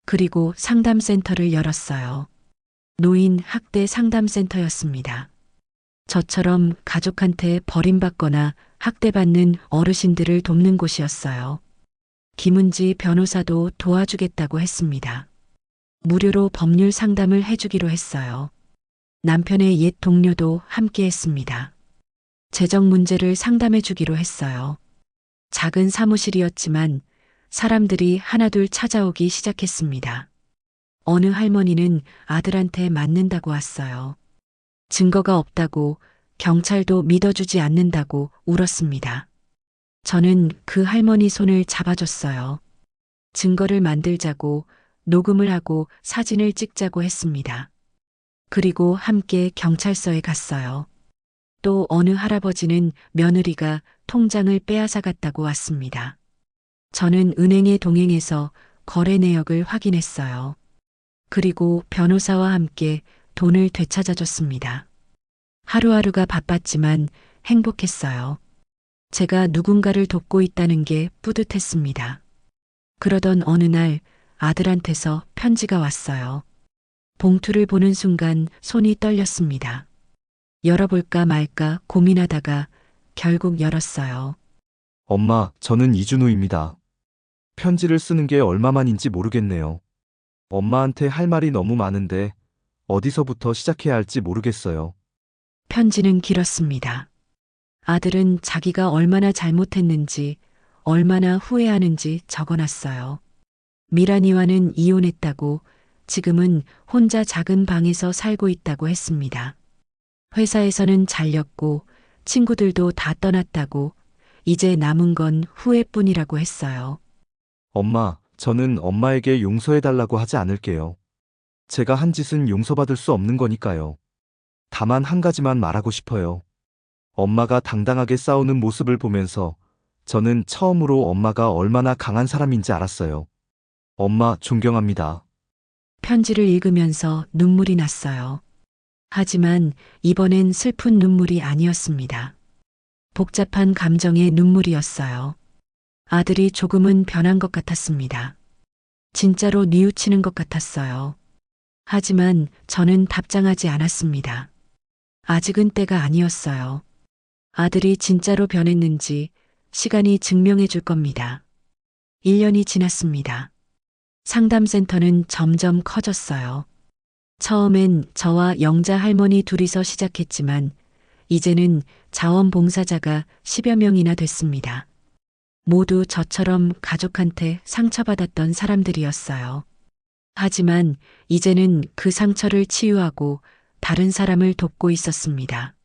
그리고 상담센터를 열었어요. 노인 학대 상담센터였습니다. 저처럼 가족한테 버림받거나 학대받는 어르신들을 돕는 곳이었어요. 김은지 변호사도 도와주겠다고 했습니다. 무료로 법률 상담을 해주기로 했어요. 남편의 옛 동료도 함께 했습니다. 재정 문제를 상담해 주기로 했어요. 작은 사무실이었지만 사람들이 하나둘 찾아오기 시작했습니다. 어느 할머니는 아들한테 맞는다고 왔어요. 증거가 없다고, 경찰도 믿어주지 않는다고 울었습니다. 저는 그 할머니 손을 잡아줬어요. 증거를 만들자고, 녹음을 하고 사진을 찍자고 했습니다. 그리고 함께 경찰서에 갔어요. 또 어느 할아버지는 며느리가 통장을 빼앗아 갔다고 왔습니다. 저는 은행에 동행해서 거래 내역을 확인했어요. 그리고 변호사와 함께 돈을 되찾아줬습니다. 하루하루가 바빴지만 행복했어요. 제가 누군가를 돕고 있다는 게 뿌듯했습니다. 그러던 어느 날 아들한테서 편지가 왔어요. 봉투를 보는 순간 손이 떨렸습니다. 열어볼까 말까 고민하다가 결국 열었어요. 엄마, 저는 이준호입니다. 편지를 쓰는 게 얼마만인지 모르겠네요. 엄마한테 할 말이 너무 많은데 어디서부터 시작해야 할지 모르겠어요. 편지는 길었습니다. 아들은 자기가 얼마나 잘못했는지, 얼마나 후회하는지 적어놨어요. 미란이와는 이혼했다고, 지금은 혼자 작은 방에서 살고 있다고 했습니다. 회사에서는 잘렸고, 친구들도 다 떠났다고, 이제 남은 건 후회뿐이라고 했어요. 엄마, 저는 엄마에게 용서해달라고 하지 않을게요. 제가 한 짓은 용서받을 수 없는 거니까요. 다만 한 가지만 말하고 싶어요. 엄마가 당당하게 싸우는 모습을 보면서 저는 처음으로 엄마가 얼마나 강한 사람인지 알았어요. 엄마, 존경합니다. 편지를 읽으면서 눈물이 났어요. 하지만 이번엔 슬픈 눈물이 아니었습니다. 복잡한 감정의 눈물이었어요. 아들이 조금은 변한 것 같았습니다. 진짜로 뉘우치는 것 같았어요. 하지만 저는 답장하지 않았습니다. 아직은 때가 아니었어요. 아들이 진짜로 변했는지 시간이 증명해 줄 겁니다. 1년이 지났습니다. 상담센터는 점점 커졌어요. 처음엔 저와 영자 할머니 둘이서 시작했지만 이제는 자원봉사자가 10여 명이나 됐습니다. 모두 저처럼 가족한테 상처받았던 사람들이었어요. 하지만 이제는 그 상처를 치유하고 다른 사람을 돕고 있었습니다.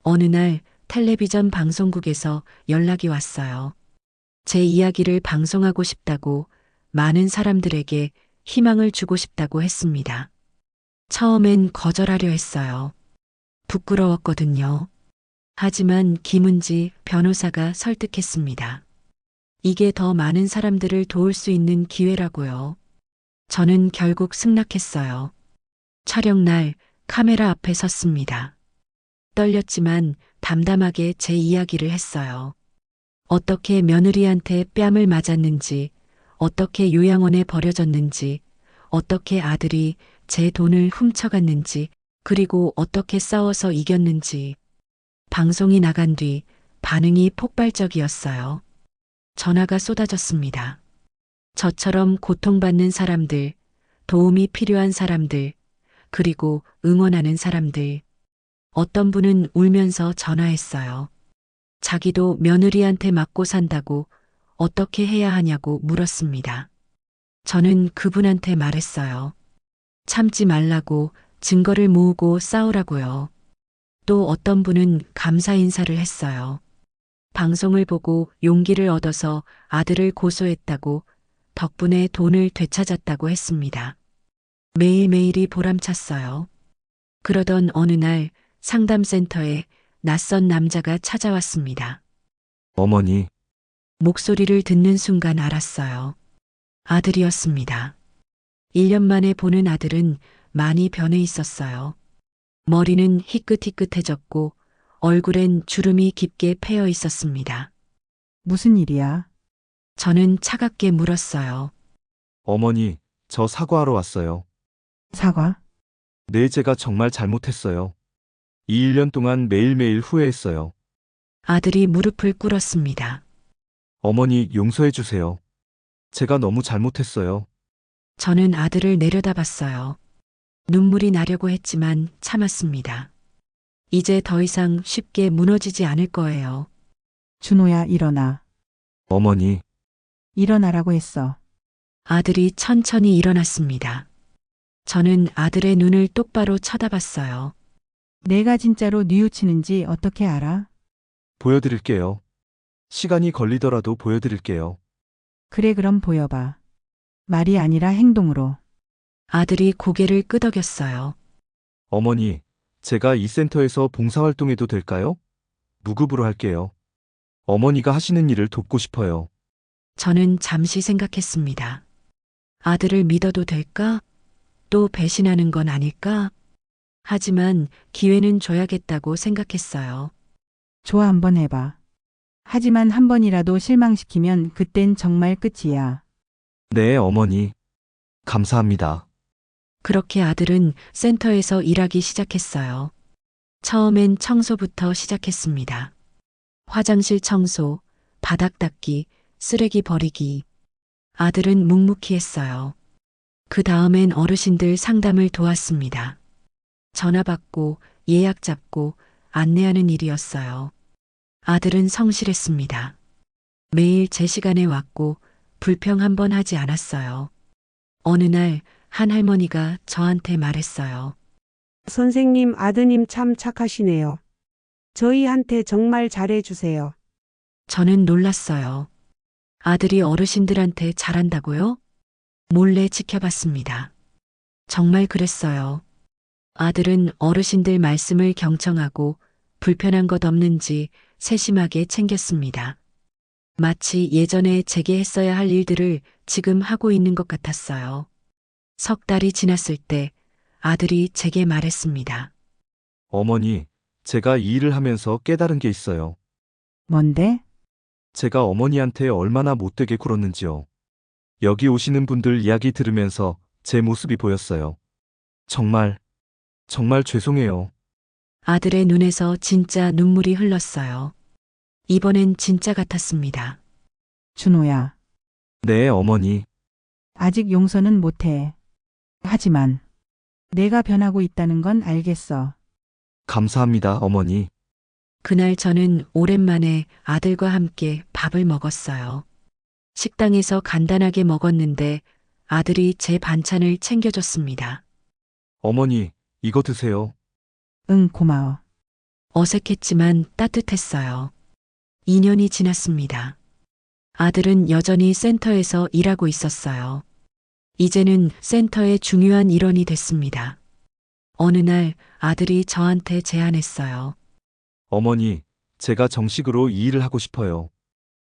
어느 날 텔레비전 방송국에서 연락이 왔어요. 제 이야기를 방송하고 싶다고, 많은 사람들에게 희망을 주고 싶다고 했습니다. 처음엔 거절하려 했어요. 부끄러웠거든요. 하지만 김은지 변호사가 설득했습니다. 이게 더 많은 사람들을 도울 수 있는 기회라고요. 저는 결국 승낙했어요. 촬영 날 카메라 앞에 섰습니다. 떨렸지만 담담하게 제 이야기를 했어요. 어떻게 며느리한테 뺨을 맞았는지, 어떻게 요양원에 버려졌는지, 어떻게 아들이 제 돈을 훔쳐갔는지, 그리고 어떻게 싸워서 이겼는지. 방송이 나간 뒤 반응이 폭발적이었어요. 전화가 쏟아졌습니다. 저처럼 고통받는 사람들, 도움이 필요한 사람들, 그리고 응원하는 사람들. 어떤 분은 울면서 전화했어요. 자기도 며느리한테 맞고 산다고 어떻게 해야 하냐고 물었습니다. 저는 그분한테 말했어요. 참지 말라고, 증거를 모으고 싸우라고요. 또 어떤 분은 감사 인사를 했어요. 방송을 보고 용기를 얻어서 아들을 고소했다고, 덕분에 돈을 되찾았다고 했습니다. 매일매일이 보람찼어요. 그러던 어느 날 상담센터에 낯선 남자가 찾아왔습니다. 어머니, 목소리를 듣는 순간 알았어요. 아들이었습니다. 1년 만에 보는 아들은 많이 변해 있었어요. 머리는 희끗희끗해졌고 얼굴엔 주름이 깊게 패여 있었습니다. 무슨 일이야? 저는 차갑게 물었어요. 어머니, 저 사과하러 왔어요. 사과? 네, 제가 정말 잘못했어요. 이 1년 동안 매일매일 후회했어요. 아들이 무릎을 꿇었습니다. 어머니, 용서해 주세요. 제가 너무 잘못했어요. 저는 아들을 내려다봤어요. 눈물이 나려고 했지만 참았습니다. 이제 더 이상 쉽게 무너지지 않을 거예요. 준호야, 일어나. 어머니, 일어나라고 했어. 아들이 천천히 일어났습니다. 저는 아들의 눈을 똑바로 쳐다봤어요. 내가 진짜로 뉘우치는지 어떻게 알아? 보여드릴게요. 시간이 걸리더라도 보여드릴게요. 그래, 그럼 보여봐. 말이 아니라 행동으로. 아들이 고개를 끄덕였어요. 어머니, 제가 이 센터에서 봉사활동해도 될까요? 무급으로 할게요. 어머니가 하시는 일을 돕고 싶어요. 저는 잠시 생각했습니다. 아들을 믿어도 될까? 또 배신하는 건 아닐까? 하지만 기회는 줘야겠다고 생각했어요. 좋아, 한번 해봐. 하지만 한 번이라도 실망시키면 그땐 정말 끝이야. 네, 어머니. 감사합니다. 그렇게 아들은 센터에서 일하기 시작했어요. 처음엔 청소부터 시작했습니다. 화장실 청소, 바닥 닦기, 쓰레기 버리기. 아들은 묵묵히 했어요. 그 다음엔 어르신들 상담을 도왔습니다. 전화 받고 예약 잡고 안내하는 일이었어요. 아들은 성실했습니다. 매일 제 시간에 왔고 불평 한 번 하지 않았어요. 어느 날 한 할머니가 저한테 말했어요. 선생님, 아드님 참 착하시네요. 저희한테 정말 잘해주세요. 저는 놀랐어요. 아들이 어르신들한테 잘한다고요? 몰래 지켜봤습니다. 정말 그랬어요. 아들은 어르신들 말씀을 경청하고 불편한 것 없는지 세심하게 챙겼습니다. 마치 예전에 제게 했어야 할 일들을 지금 하고 있는 것 같았어요. 석 달이 지났을 때 아들이 제게 말했습니다. 어머니, 제가 이 일을 하면서 깨달은 게 있어요. 뭔데? 제가 어머니한테 얼마나 못되게 굴었는지요. 여기 오시는 분들 이야기 들으면서 제 모습이 보였어요. 정말 죄송해요. 아들의 눈에서 진짜 눈물이 흘렀어요. 이번엔 진짜 같았습니다. 준호야, 네, 어머니. 아직 용서는 못해. 하지만 내가 변하고 있다는 건 알겠어. 감사합니다, 어머니. 그날 저는 오랜만에 아들과 함께 밥을 먹었어요. 식당에서 간단하게 먹었는데 아들이 제 반찬을 챙겨줬습니다. 어머니, 이거 드세요. 응, 고마워. 어색했지만 따뜻했어요. 2년이 지났습니다. 아들은 여전히 센터에서 일하고 있었어요. 이제는 센터의 중요한 일원이 됐습니다. 어느 날 아들이 저한테 제안했어요. 어머니, 제가 정식으로 이 일을 하고 싶어요.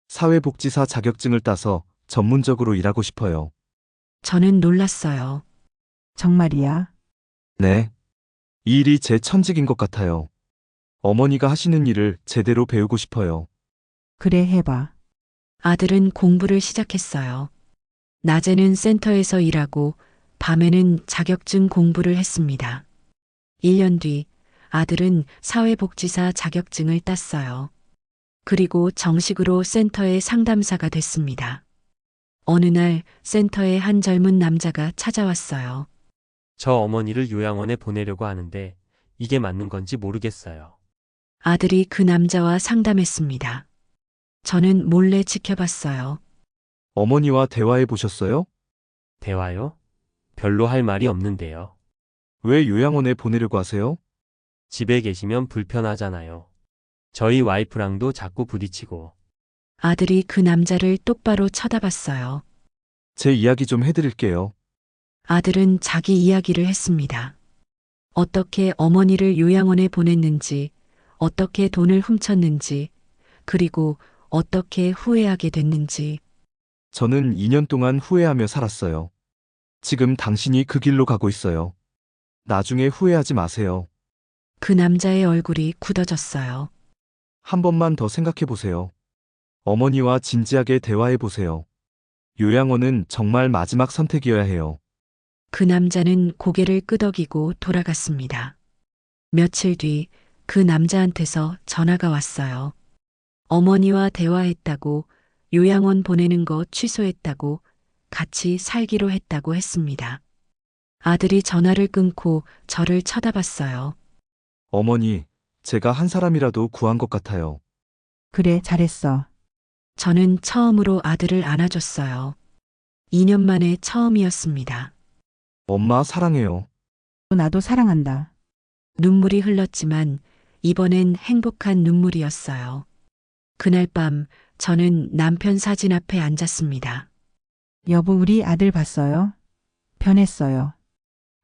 사회복지사 자격증을 따서 전문적으로 일하고 싶어요. 저는 놀랐어요. 정말이야? 네. 이 일이 제 천직인 것 같아요. 어머니가 하시는 일을 제대로 배우고 싶어요. 그래, 해봐. 아들은 공부를 시작했어요. 낮에는 센터에서 일하고 밤에는 자격증 공부를 했습니다. 1년 뒤 아들은 사회복지사 자격증을 땄어요. 그리고 정식으로 센터의 상담사가 됐습니다. 어느 날 센터에 한 젊은 남자가 찾아왔어요. 저 어머니를 요양원에 보내려고 하는데 이게 맞는 건지 모르겠어요. 아들이 그 남자와 상담했습니다. 저는 몰래 지켜봤어요. 어머니와 대화해 보셨어요? 대화요? 별로 할 말이 없는데요. 왜 요양원에 보내려고 하세요? 집에 계시면 불편하잖아요. 저희 와이프랑도 자꾸 부딪히고. 아들이 그 남자를 똑바로 쳐다봤어요. 제 이야기 좀 해드릴게요. 아들은 자기 이야기를 했습니다. 어떻게 어머니를 요양원에 보냈는지, 어떻게 돈을 훔쳤는지, 그리고 어떻게 후회하게 됐는지. 저는 2년 동안 후회하며 살았어요. 지금 당신이 그 길로 가고 있어요. 나중에 후회하지 마세요. 그 남자의 얼굴이 굳어졌어요. 한 번만 더 생각해 보세요. 어머니와 진지하게 대화해 보세요. 요양원은 정말 마지막 선택이어야 해요. 그 남자는 고개를 끄덕이고 돌아갔습니다. 며칠 뒤 그 남자한테서 전화가 왔어요. 어머니와 대화했다고, 요양원 보내는 거 취소했다고, 같이 살기로 했다고 했습니다. 아들이 전화를 끊고 저를 쳐다봤어요. 어머니, 제가 한 사람이라도 구한 것 같아요. 그래, 잘했어. 저는 처음으로 아들을 안아줬어요. 2년 만에 처음이었습니다. 엄마 사랑해요. 나도 사랑한다. 눈물이 흘렀지만 이번엔 행복한 눈물이었어요. 그날 밤 저는 남편 사진 앞에 앉았습니다. 여보, 우리 아들 봤어요? 변했어요.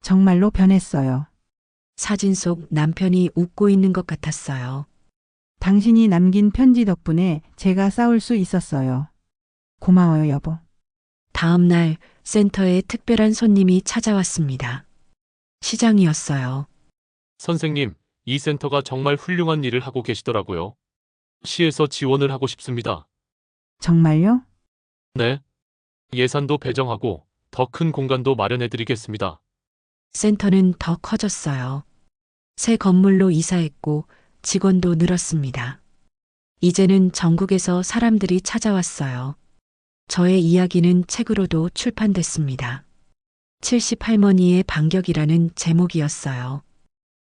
정말로 변했어요. 사진 속 남편이 웃고 있는 것 같았어요. 당신이 남긴 편지 덕분에 제가 싸울 수 있었어요. 고마워요, 여보. 다음 날 센터에 특별한 손님이 찾아왔습니다. 시장이었어요. 선생님, 이 센터가 정말 훌륭한 일을 하고 계시더라고요. 시에서 지원을 하고 싶습니다. 정말요? 네. 예산도 배정하고 더 큰 공간도 마련해드리겠습니다. 센터는 더 커졌어요. 새 건물로 이사했고 직원도 늘었습니다. 이제는 전국에서 사람들이 찾아왔어요. 저의 이야기는 책으로도 출판됐습니다. 70 할머니의 반격이라는 제목이었어요.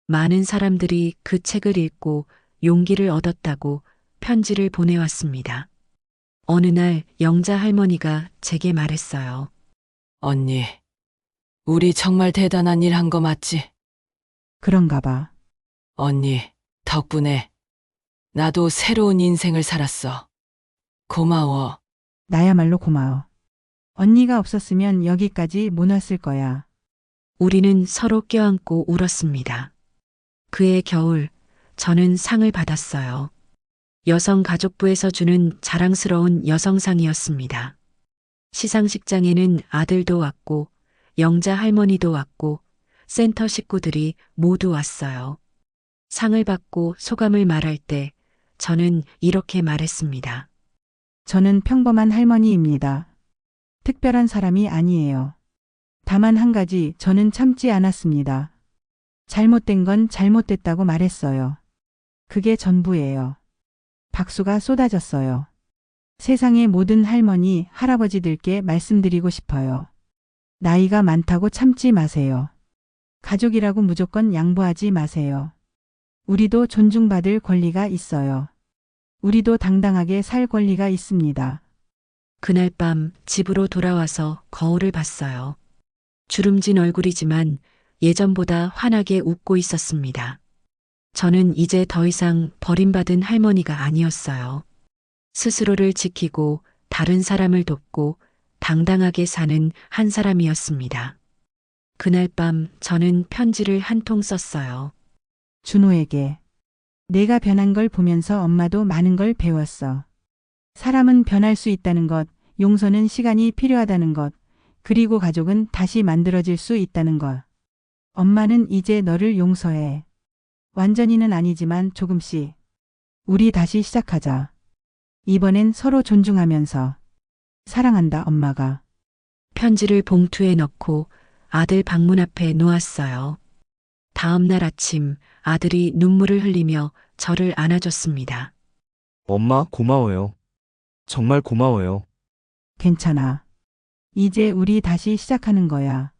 많은 사람들이 그 책을 읽고 용기를 얻었다고 편지를 보내왔습니다. 어느 날 영자 할머니가 제게 말했어요. 언니, 우리 정말 대단한 일 한 거 맞지? 그런가 봐. 언니, 덕분에 나도 새로운 인생을 살았어. 고마워. 나야말로 고마워. 언니가 없었으면 여기까지 못 왔을 거야. 우리는 서로 껴안고 울었습니다. 그해 겨울, 저는 상을 받았어요. 여성가족부에서 주는 자랑스러운 여성상이었습니다. 시상식장에는 아들도 왔고, 영자 할머니도 왔고, 센터 식구들이 모두 왔어요. 상을 받고 소감을 말할 때 저는 이렇게 말했습니다. 저는 평범한 할머니입니다. 특별한 사람이 아니에요. 다만 한 가지 저는 참지 않았습니다. 잘못된 건 잘못됐다고 말했어요. 그게 전부예요. 박수가 쏟아졌어요. 세상의 모든 할머니, 할아버지들께 말씀드리고 싶어요. 나이가 많다고 참지 마세요. 가족이라고 무조건 양보하지 마세요. 우리도 존중받을 권리가 있어요. 우리도 당당하게 살 권리가 있습니다. 그날 밤 집으로 돌아와서 거울을 봤어요. 주름진 얼굴이지만 예전보다 환하게 웃고 있었습니다. 저는 이제 더 이상 버림받은 할머니가 아니었어요. 스스로를 지키고 다른 사람을 돕고 당당하게 사는 한 사람이었습니다. 그날 밤 저는 편지를 한 통 썼어요. 준호에게. 내가 변한 걸 보면서 엄마도 많은 걸 배웠어. 사람은 변할 수 있다는 것, 용서는 시간이 필요하다는 것, 그리고 가족은 다시 만들어질 수 있다는 것. 엄마는 이제 너를 용서해. 완전히는 아니지만 조금씩. 우리 다시 시작하자. 이번엔 서로 존중하면서. 사랑한다, 엄마가. 편지를 봉투에 넣고 아들 방문 앞에 놓았어요. 다음 날 아침 아들이 눈물을 흘리며 저를 안아줬습니다. 엄마, 고마워요. 정말 고마워요. 괜찮아. 이제 우리 다시 시작하는 거야.